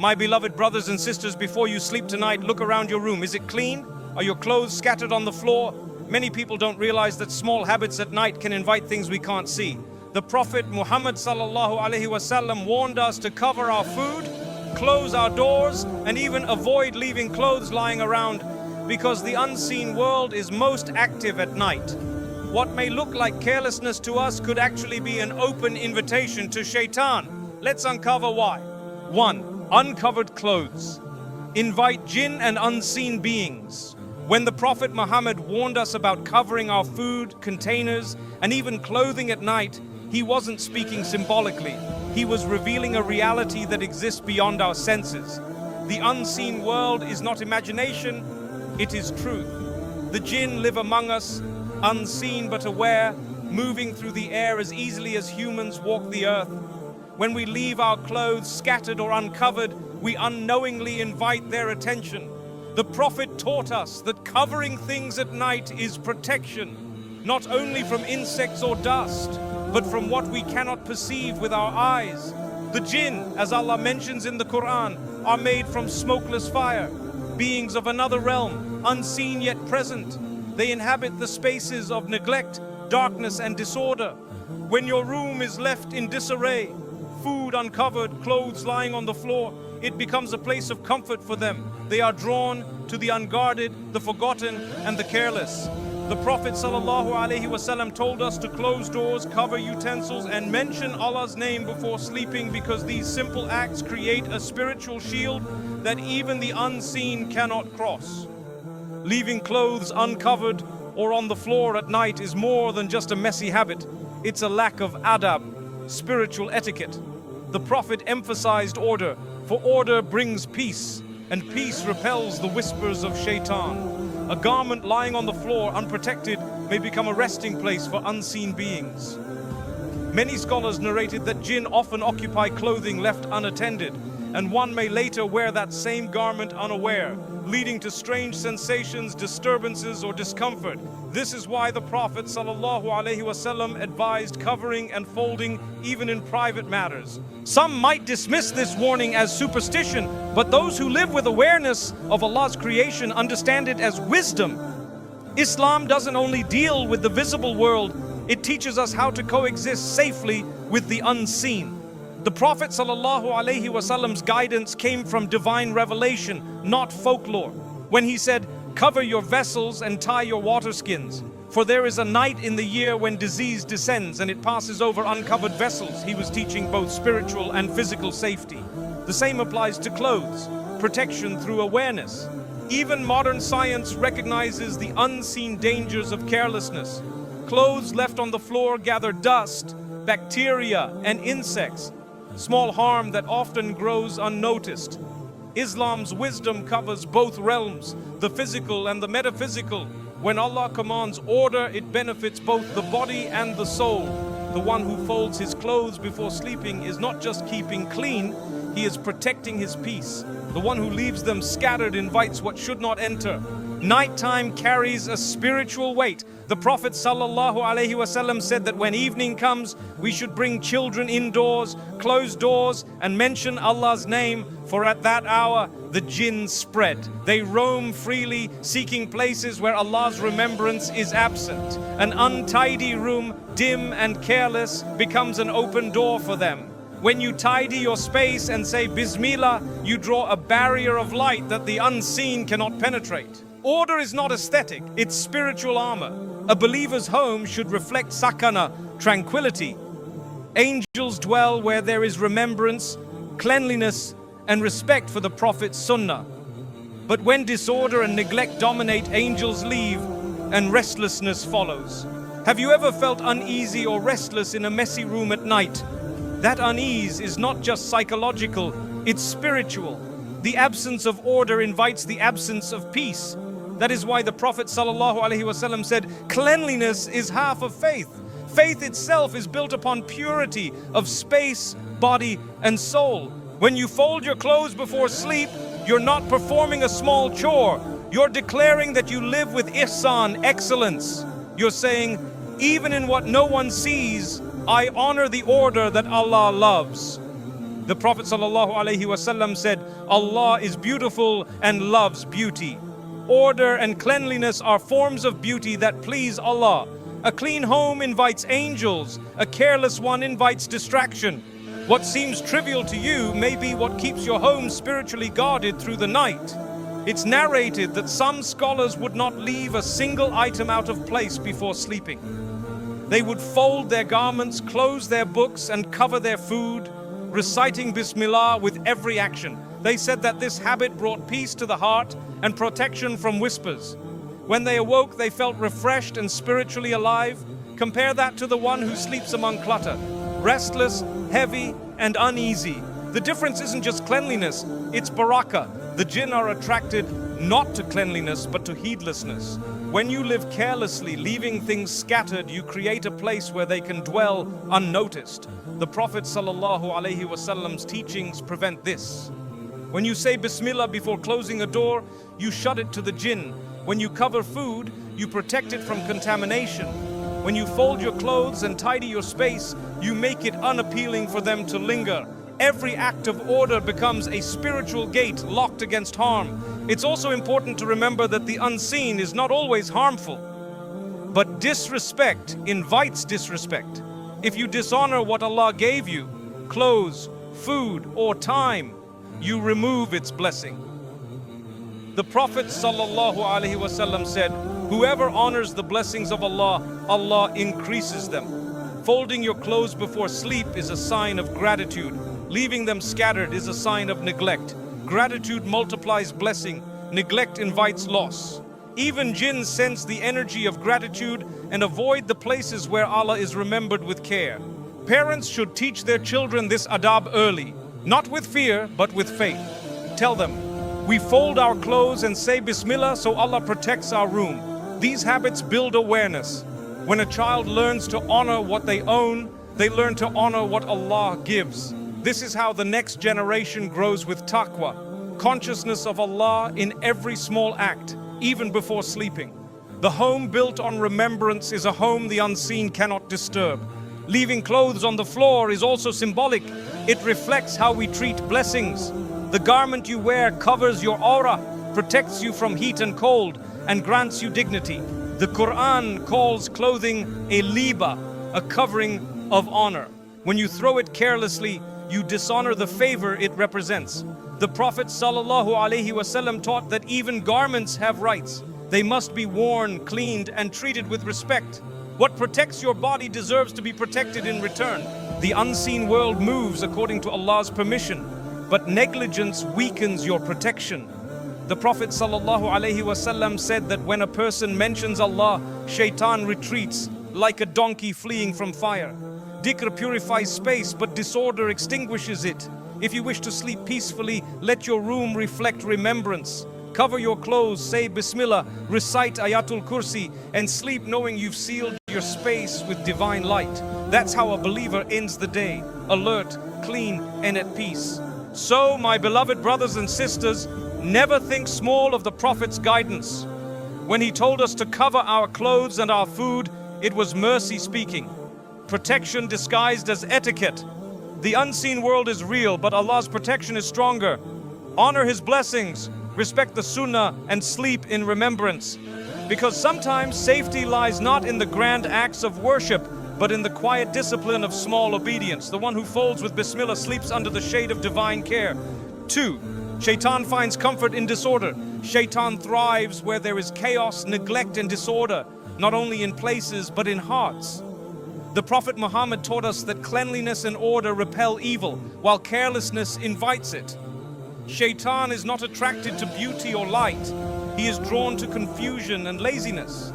My beloved brothers and sisters, before you sleep tonight, look around your room. Is it clean? Are your clothes scattered on the floor? Many people don't realize that small habits at night can invite things we can't see. The Prophet Muhammad sallallahu alaihi wasallam warned us to cover our food, close our doors, and even avoid leaving clothes lying around, because the unseen world is most active at night. What may look like carelessness to us could actually be an open invitation to shaitan. Let's uncover why. 1. Uncovered clothes invite jinn and unseen beings. When the Prophet Muhammad warned us about covering our food, containers, and even clothing at night, he wasn't speaking symbolically. He was revealing a reality that exists beyond our senses. The unseen world is not imagination, it is truth. The jinn live among us, unseen but aware, moving through the air as easily as humans walk the earth. When we leave our clothes scattered or uncovered, we unknowingly invite their attention. The Prophet taught us that covering things at night is protection, not only from insects or dust, but from what we cannot perceive with our eyes. The jinn, as Allah mentions in the Quran, are made from smokeless fire, beings of another realm, unseen yet present. They inhabit the spaces of neglect, darkness, and disorder. When your room is left in disarray, food uncovered, clothes lying on the floor, it becomes a place of comfort for them. They are drawn to the unguarded, the forgotten, and the careless. The Prophet ﷺ told us to close doors, cover utensils, and mention Allah's name before sleeping, because these simple acts create a spiritual shield that even the unseen cannot cross. Leaving clothes uncovered or on the floor at night is more than just a messy habit. It's a lack of adab, spiritual etiquette. The Prophet emphasized order, for order brings peace, and peace repels the whispers of shaitan. A garment lying on the floor unprotected may become a resting place for unseen beings. Many scholars narrated that jinn often occupy clothing left unattended, and one may later wear that same garment unaware, leading to strange sensations, disturbances, or discomfort. This is why the Prophet ﷺ advised covering and folding even in private matters. Some might dismiss this warning as superstition, but those who live with awareness of Allah's creation understand it as wisdom. Islam doesn't only deal with the visible world, it teaches us how to coexist safely with the unseen. The Prophet ﷺ's guidance came from divine revelation, not folklore. When he said, "Cover your vessels and tie your water skins, for there is a night in the year when disease descends and it passes over uncovered vessels," he was teaching both spiritual and physical safety. The same applies to clothes, protection through awareness. Even modern science recognizes the unseen dangers of carelessness. Clothes left on the floor gather dust, bacteria, and insects, small harm that often grows unnoticed. Islam's wisdom covers both realms, the physical and the metaphysical. When Allah commands order, it benefits both the body and the soul. The one who folds his clothes before sleeping is not just keeping clean, he is protecting his peace. The one who leaves them scattered invites what should not enter. Nighttime carries a spiritual weight. The Prophet ﷺ said that when evening comes, we should bring children indoors, close doors, and mention Allah's name, for at that hour the jinn spread. They roam freely, seeking places where Allah's remembrance is absent. An untidy room, dim and careless, becomes an open door for them. When you tidy your space and say Bismillah, you draw a barrier of light that the unseen cannot penetrate. Order is not aesthetic, it's spiritual armor. A believer's home should reflect sakana, tranquility. Angels dwell where there is remembrance, cleanliness, and respect for the Prophet's Sunnah. But when disorder and neglect dominate, angels leave and restlessness follows. Have you ever felt uneasy or restless in a messy room at night? That unease is not just psychological, it's spiritual. The absence of order invites the absence of peace. That is why the Prophet ﷺ said, "Cleanliness is half of faith." Faith itself is built upon purity of space, body, and soul. When you fold your clothes before sleep, you're not performing a small chore. You're declaring that you live with ihsan, excellence. You're saying, even in what no one sees, I honor the order that Allah loves. The Prophet ﷺ said, Allah is beautiful and loves beauty. Order and cleanliness are forms of beauty that please Allah. A clean home invites angels. A careless one invites distraction. What seems trivial to you may be what keeps your home spiritually guarded through the night. It's narrated that some scholars would not leave a single item out of place before sleeping. They would fold their garments, close their books, and cover their food, reciting Bismillah with every action. They said that this habit brought peace to the heart and protection from whispers. When they awoke, they felt refreshed and spiritually alive. Compare that to the one who sleeps among clutter, restless, heavy, and uneasy. The difference isn't just cleanliness, it's Barakah. The Jinn are attracted not to cleanliness, but to heedlessness. When you live carelessly, leaving things scattered, you create a place where they can dwell unnoticed. The Prophet ﷺ's teachings prevent this. When you say Bismillah before closing a door, you shut it to the Jinn. When you cover food, you protect it from contamination. When you fold your clothes and tidy your space, you make it unappealing for them to linger. Every act of order becomes a spiritual gate locked against harm. It's also important to remember that the unseen is not always harmful, but disrespect invites disrespect. If you dishonor what Allah gave you, clothes, food, or time, you remove its blessing. The Prophet ﷺ said, whoever honors the blessings of Allah, Allah increases them. Folding your clothes before sleep is a sign of gratitude. Leaving them scattered is a sign of neglect. Gratitude multiplies blessing. Neglect invites loss. Even jinn sense the energy of gratitude and avoid the places where Allah is remembered with care. Parents should teach their children this adab early, not with fear, but with faith. Tell them, we fold our clothes and say Bismillah so Allah protects our room. These habits build awareness. When a child learns to honor what they own, they learn to honor what Allah gives. This is how the next generation grows with taqwa, consciousness of Allah in every small act, even before sleeping. The home built on remembrance is a home the unseen cannot disturb. Leaving clothes on the floor is also symbolic. It reflects how we treat blessings. The garment you wear covers your aura, protects you from heat and cold, and grants you dignity. The Quran calls clothing a liba, a covering of honor. When you throw it carelessly, you dishonor the favor it represents. The Prophet ﷺ taught that even garments have rights. They must be worn, cleaned, and treated with respect. What protects your body deserves to be protected in return. The unseen world moves according to Allah's permission, but negligence weakens your protection. The Prophet ﷺ said that when a person mentions Allah, shaitan retreats like a donkey fleeing from fire. Dhikr purifies space, but disorder extinguishes it. If you wish to sleep peacefully, let your room reflect remembrance. Cover your clothes, say Bismillah, recite Ayatul Kursi, and sleep knowing you've sealed your space with divine light. That's how a believer ends the day, alert, clean, and at peace. So, my beloved brothers and sisters, never think small of the Prophet's guidance. When he told us to cover our clothes and our food, it was mercy speaking. Protection disguised as etiquette. The unseen world is real, but Allah's protection is stronger. Honor His blessings, respect the Sunnah, and sleep in remembrance. Because sometimes safety lies not in the grand acts of worship, but in the quiet discipline of small obedience. The one who folds with Bismillah sleeps under the shade of divine care. 2. Shaitan finds comfort in disorder. Shaitan thrives where there is chaos, neglect, and disorder, not only in places, but in hearts. The Prophet Muhammad taught us that cleanliness and order repel evil, while carelessness invites it. Shaitan is not attracted to beauty or light. He is drawn to confusion and laziness.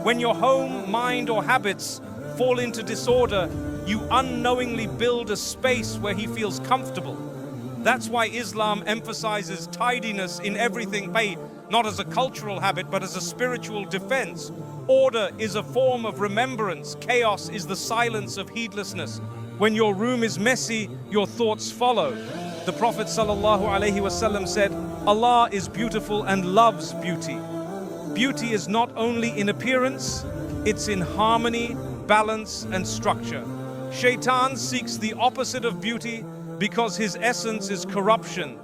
When your home, mind, or habits fall into disorder, you unknowingly build a space where he feels comfortable. That's why Islam emphasizes tidiness in everything, not as a cultural habit, but as a spiritual defense. Order is a form of remembrance. Chaos is the silence of heedlessness. When your room is messy, your thoughts follow. The Prophet ﷺ said, Allah is beautiful and loves beauty. Beauty is not only in appearance, it's in harmony, balance, and structure. Shaitan seeks the opposite of beauty, because his essence is corruption.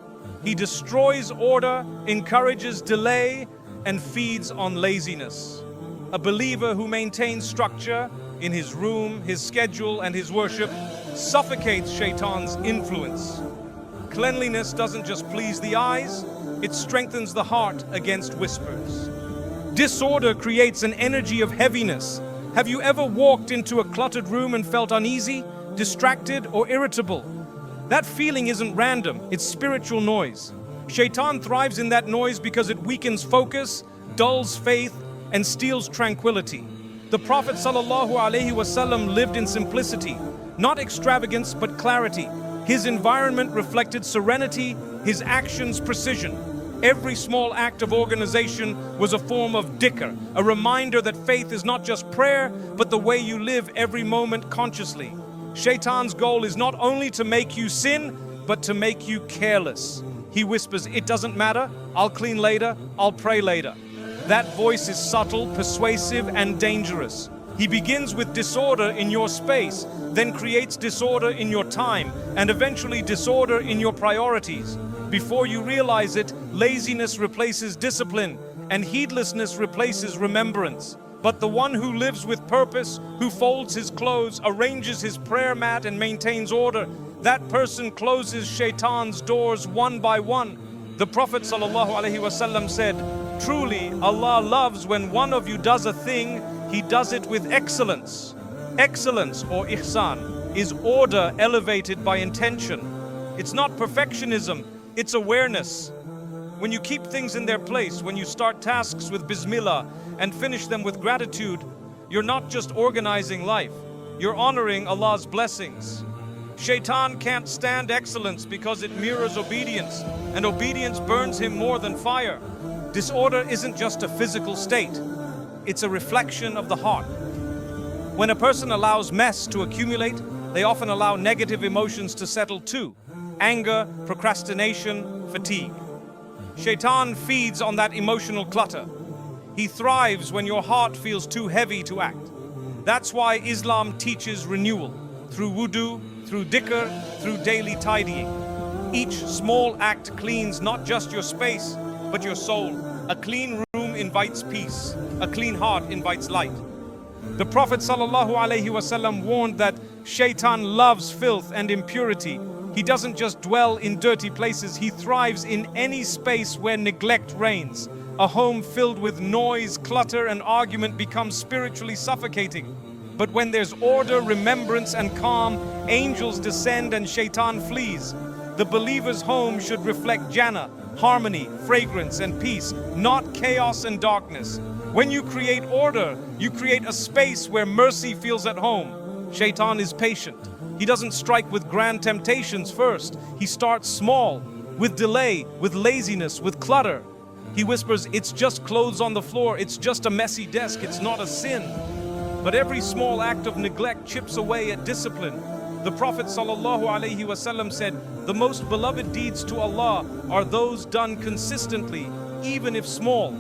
He destroys order, encourages delay, and feeds on laziness. A believer who maintains structure in his room, his schedule, and his worship suffocates Shaitan's influence. Cleanliness doesn't just please the eyes, it strengthens the heart against whispers. Disorder creates an energy of heaviness. Have you ever walked into a cluttered room and felt uneasy, distracted, or irritable? That feeling isn't random, it's spiritual noise. Shaitan thrives in that noise because it weakens focus, dulls faith, and steals tranquility. The Prophet ﷺ lived in simplicity, not extravagance but clarity. His environment reflected serenity, his actions precision. Every small act of organization was a form of dhikr, a reminder that faith is not just prayer, but the way you live every moment consciously. Shaitan's goal is not only to make you sin, but to make you careless. He whispers, "It doesn't matter, I'll clean later, I'll pray later." That voice is subtle, persuasive, and dangerous. He begins with disorder in your space, then creates disorder in your time, and eventually disorder in your priorities. Before you realize it, laziness replaces discipline, and heedlessness replaces remembrance. But the one who lives with purpose, who folds his clothes, arranges his prayer mat, and maintains order, that person closes Shaitan's doors one by one. The Prophet ﷺ said, "Truly, Allah loves when one of you does a thing, He does it with excellence." Excellence, or ihsan, is order elevated by intention. It's not perfectionism, it's awareness. When you keep things in their place, when you start tasks with Bismillah and finish them with gratitude, you're not just organizing life, you're honoring Allah's blessings. Shaitan can't stand excellence because it mirrors obedience, and obedience burns him more than fire. Disorder isn't just a physical state, it's a reflection of the heart. When a person allows mess to accumulate, they often allow negative emotions to settle too. Anger, procrastination, fatigue. Shaitan feeds on that emotional clutter. He thrives when your heart feels too heavy to act. That's why Islam teaches renewal, through wudu, through dhikr, through daily tidying. Each small act cleans not just your space, but your soul. A clean room invites peace. A clean heart invites light. The Prophet ﷺ warned that Shaitan loves filth and impurity. He doesn't just dwell in dirty places, he thrives in any space where neglect reigns. A home filled with noise, clutter, and argument becomes spiritually suffocating. But when there's order, remembrance, and calm, angels descend and Shaitan flees. The believer's home should reflect Jannah, harmony, fragrance, and peace, not chaos and darkness. When you create order, you create a space where mercy feels at home. Shaitan is patient. He doesn't strike with grand temptations first. He starts small, with delay, with laziness, with clutter. He whispers, "It's just clothes on the floor, it's just a messy desk, it's not a sin." But every small act of neglect chips away at discipline. The Prophet ﷺ said, "The most beloved deeds to Allah are those done consistently, even if small."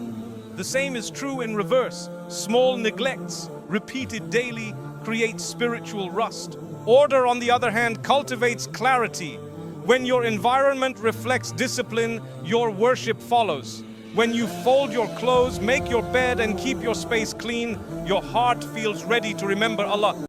The same is true in reverse. Small neglects, repeated daily, create spiritual rust. Order, on the other hand, cultivates clarity. When your environment reflects discipline, your worship follows. When you fold your clothes, make your bed, and keep your space clean, your heart feels ready to remember Allah.